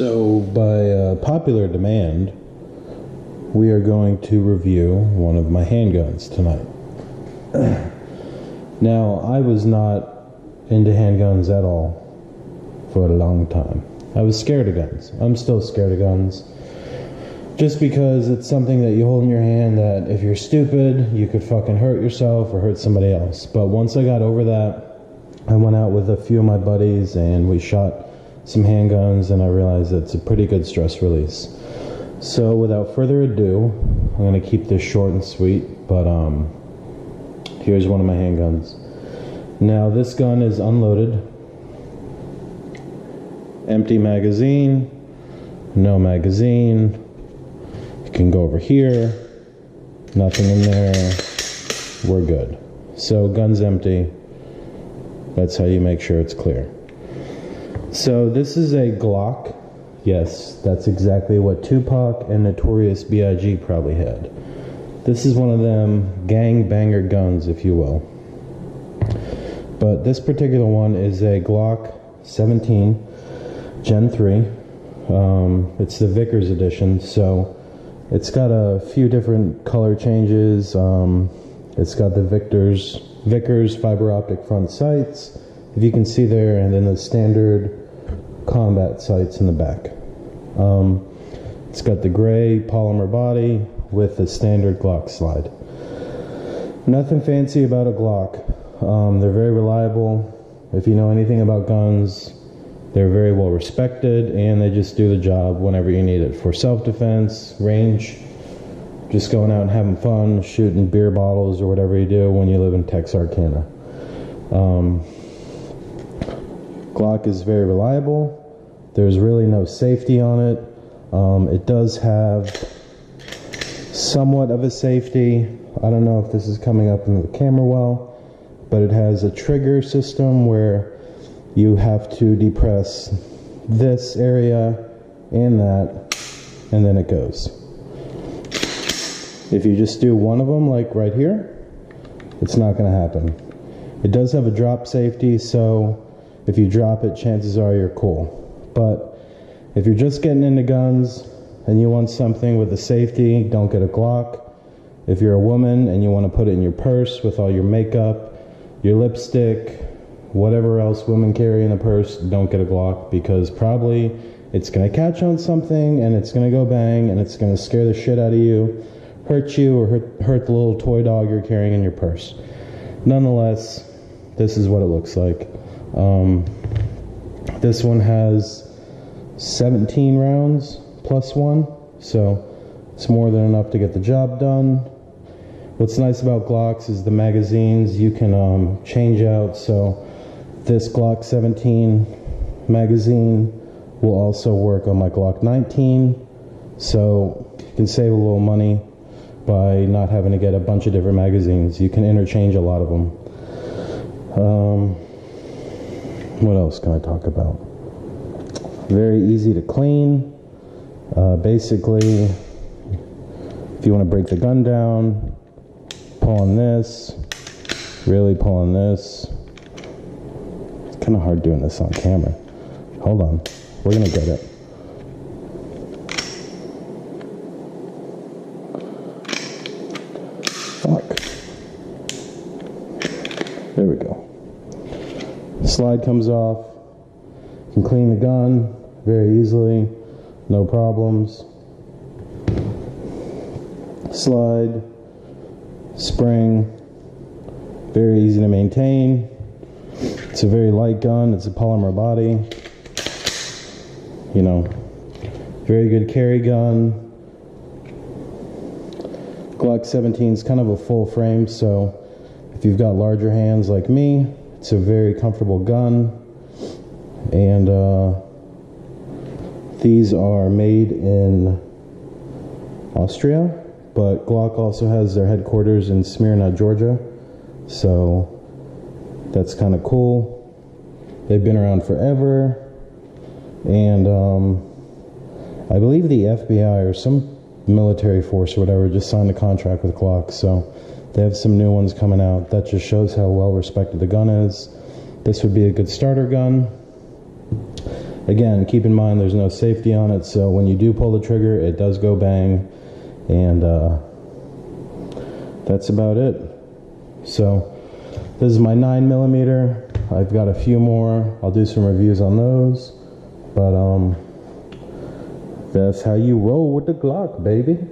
So, by popular demand, we are going to review one of my handguns tonight. Now, I was not into handguns at all for a long time. I was scared of guns. I'm still scared of guns. Just because it's something that you hold in your hand that if you're stupid, you could fucking hurt yourself or hurt somebody else. But once I got over that, I went out with a few of my buddies and we shot some handguns, and I realized it's a pretty good stress release. So without further ado, I'm going to keep this short and sweet, but here's one of my handguns. Now this gun is unloaded, empty magazine, no magazine. You can go over here, nothing in there, we're good. So gun's empty, that's how you make sure it's clear. So this is a Glock. Yes, that's exactly what Tupac and Notorious B.I.G. probably had. This is one of them gang banger guns, if you will. But this particular one is a Glock 17 Gen 3. It's the Vickers edition, so it's got a few different color changes. It's got the Vickers fiber optic front sights, if you can see there, and then the standard combat sights in the back. It's got the gray polymer body with the standard Glock slide. Nothing fancy about a Glock. They're very reliable. If you know anything about guns, they're very well respected, and they just do the job whenever you need it. For self-defense, range, just going out and having fun, shooting beer bottles or whatever you do when you live in Texarkana. Glock is very reliable. There's really no safety on it. It does have somewhat of a safety. I don't know if this is coming up in the camera well, but it has a trigger system where you have to depress this area and that, and then it goes. If you just do one of them, like right here, it's not going to happen. It does have a drop safety, so if you drop it, chances are you're cool. But if you're just getting into guns and you want something with a safety, don't get a Glock. If you're a woman and you want to put it in your purse with all your makeup, your lipstick, whatever else women carry in a purse, don't get a Glock, because probably it's going to catch on something and it's going to go bang and it's going to scare the shit out of you, hurt you, or hurt the little toy dog you're carrying in your purse. Nonetheless, this is what it looks like. This one has 17 rounds plus one, so it's more than enough to get the job done. What's nice about Glocks is the magazines you can change out, so this Glock 17 magazine will also work on my Glock 19, so you can save a little money by not having to get a bunch of different magazines. You can interchange a lot of them. What else can I talk about? Very easy to clean. Basically, if you want to break the gun down, pull on this, really pull on this. It's kind of hard doing this on camera. Hold on, we're gonna get it. Fuck. There we go. Slide comes off. You can clean the gun very easily, no problems. Slide, spring, very easy to maintain. It's a very light gun. It's a polymer body. You know, very good carry gun. Glock 17 is kind of a full frame, so if you've got larger hands like me, it's a very comfortable gun. And these are made in Austria, but Glock also has their headquarters in Smyrna, Georgia, so that's kind of cool. They've been around forever, and I believe the FBI or some military force or whatever just signed a contract with Glock, so they have some new ones coming out. That just shows how well respected the gun is. This would be a good starter gun. Again, keep in mind there's no safety on it, so when you do pull the trigger, it does go bang, and that's about it. So this is my 9mm. I've got a few more. I'll do some reviews on those, but that's how you roll with the Glock, baby.